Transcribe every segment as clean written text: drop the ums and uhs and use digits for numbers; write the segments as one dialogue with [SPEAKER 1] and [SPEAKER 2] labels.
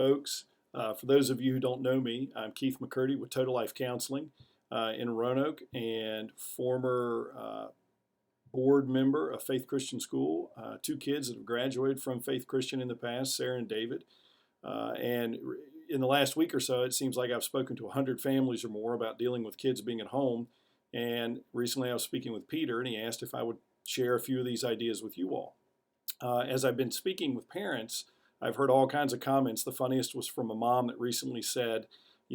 [SPEAKER 1] folks. For those of you who don't know me, I'm Keith McCurdy with Total Life Counseling in Roanoke and former board member of Faith Christian School. Two kids that have graduated from Faith Christian in the past, Sarah and David. And in the last week or so, it seems like I've spoken to 100 families or more about dealing with kids being at home. And recently I was speaking with Peter, and he asked if I would share a few of these ideas with you all. As I've been speaking with parents, I've heard all kinds of comments. The funniest was from a mom that recently said,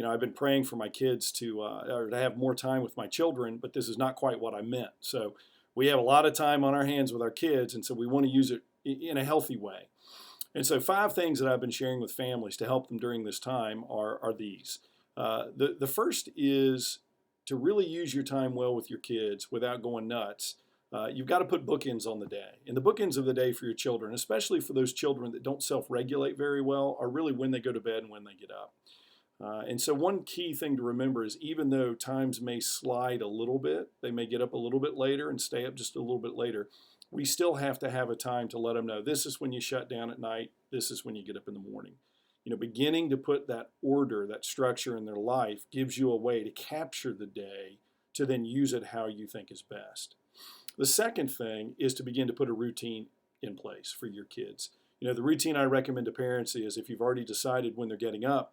[SPEAKER 1] I've been praying for my kids to have more time with my children, but this is not quite what I meant. So we have a lot of time on our hands with our kids, and so we want to use it in a healthy way. And so 5 things that I've been sharing with families to help them during this time are these. The first is to really use your time well with your kids without going nuts. You've got to put bookends on the day. And the bookends of the day for your children, especially for those children that don't self-regulate very well, are really when they go to bed and when they get up. And so one key thing to remember is even though times may slide a little bit, they may get up a little bit later and stay up just a little bit later, we still have to have a time to let them know this is when you shut down at night, this is when you get up in the morning. Beginning to put that order, that structure in their life gives you a way to capture the day to then use it how you think is best. The second thing is to begin to put a routine in place for your kids. The routine I recommend to parents is if you've already decided when they're getting up,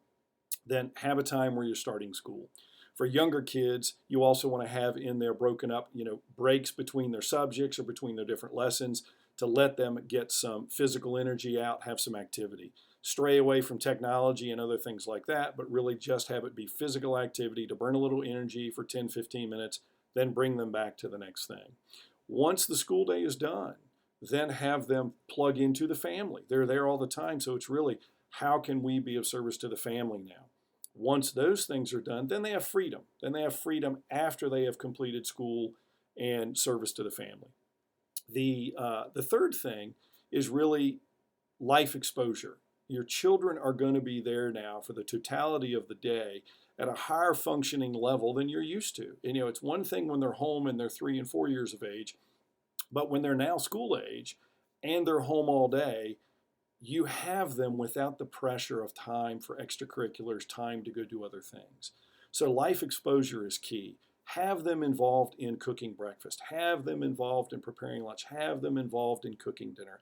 [SPEAKER 1] then have a time where you're starting school. For younger kids, you also want to have in there broken up, breaks between their subjects or between their different lessons to let them get some physical energy out, have some activity. Stray away from technology and other things like that, but really just have it be physical activity to burn a little energy for 10, 15 minutes, then bring them back to the next thing. Once the school day is done, then have them plug into the family. They're there all the time, so it's really how can we be of service to the family now? Once those things are done, then they have freedom. Then they have freedom after they have completed school and service to the family. The third thing is really life exposure. Your children are going to be there now for the totality of the day at a higher functioning level than you're used to. And, it's one thing when they're home and they're 3 and 4 years of age, but when they're now school age and they're home all day, you have them without the pressure of time for extracurriculars, time to go do other things. So life exposure is key. Have them involved in cooking breakfast. Have them involved in preparing lunch. Have them involved in cooking dinner.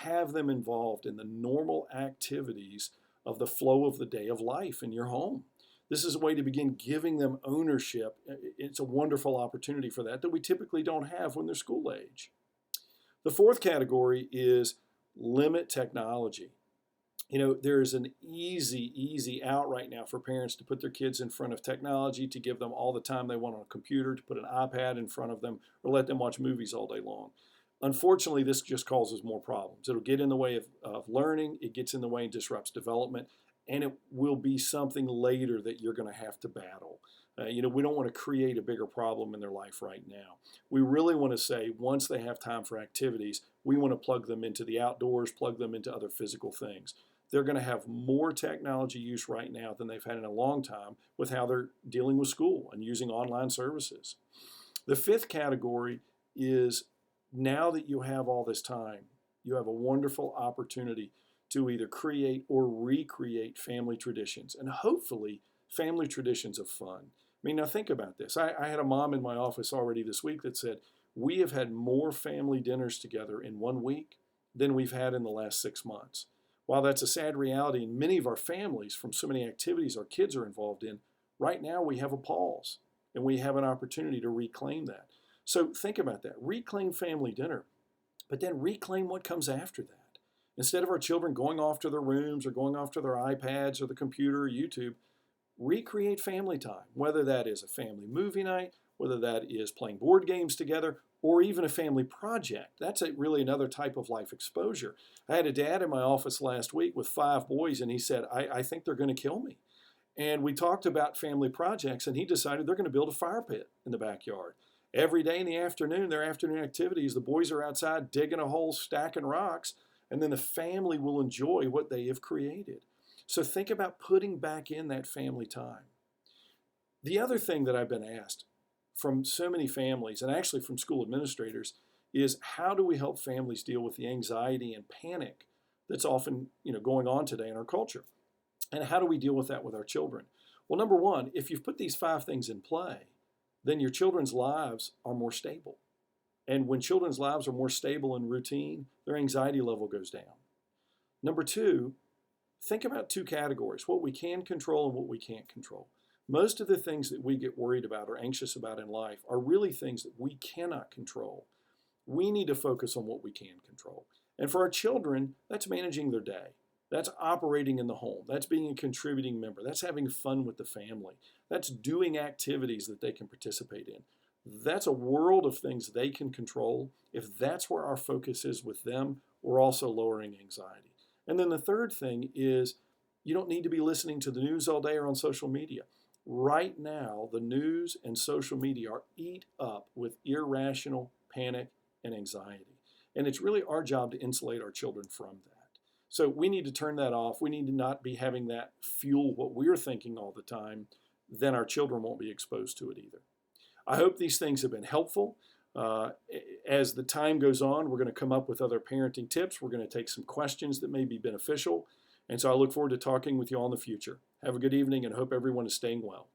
[SPEAKER 1] Have them involved in the normal activities of the flow of the day of life in your home. This is a way to begin giving them ownership. It's a wonderful opportunity for that we typically don't have when they're school age. The fourth category is limit technology. There's an easy out right now for parents to put their kids in front of technology, to give them all the time they want on a computer, to put an iPad in front of them, or let them watch movies all day long. Unfortunately, this just causes more problems. It'll get in the way of learning, it gets in the way and disrupts development, and it will be something later that you're going to have to battle. We don't want to create a bigger problem in their life right now. We really want to say once they have time for activities, we want to plug them into the outdoors, plug them into other physical things. They're going to have more technology use right now than they've had in a long time with how they're dealing with school and using online services. The fifth category is now that you have all this time, you have a wonderful opportunity to either create or recreate family traditions, and hopefully family traditions of fun. Now think about this. I had a mom in my office already this week that said, we have had more family dinners together in 1 week than we've had in the last 6 months. While that's a sad reality in many of our families from so many activities our kids are involved in, right now we have a pause and we have an opportunity to reclaim that. So think about that. Reclaim family dinner, but then reclaim what comes after that. Instead of our children going off to their rooms or going off to their iPads or the computer or YouTube, recreate family time, whether that is a family movie night, whether that is playing board games together, or even a family project. That's really another type of life exposure. I had a dad in my office last week with 5 boys, and he said, I think they're going to kill me. And we talked about family projects, and he decided they're going to build a fire pit in the backyard. Every day in the afternoon, their afternoon activities, the boys are outside digging a hole, stacking rocks, and then the family will enjoy what they have created. So think about putting back in that family time. The other thing that I've been asked from so many families, and actually from school administrators, is how do we help families deal with the anxiety and panic that's often going on today in our culture? And how do we deal with that with our children? Well, number one, if you've put these 5 things in play, then your children's lives are more stable. And when children's lives are more stable and routine, their anxiety level goes down. Number 2, think about 2 categories, what we can control and what we can't control. Most of the things that we get worried about or anxious about in life are really things that we cannot control. We need to focus on what we can control. And for our children, that's managing their day. That's operating in the home. That's being a contributing member. That's having fun with the family. That's doing activities that they can participate in. That's a world of things they can control. If that's where our focus is with them, we're also lowering anxiety. And then the third thing is you don't need to be listening to the news all day or on social media. Right now, the news and social media are eat up with irrational panic and anxiety. And it's really our job to insulate our children from that. So we need to turn that off. We need to not be having that fuel what we're thinking all the time. Then our children won't be exposed to it either. I hope these things have been helpful. As the time goes on, we're going to come up with other parenting tips. We're going to take some questions that may be beneficial. And so I look forward to talking with you all in the future. Have a good evening and hope everyone is staying well.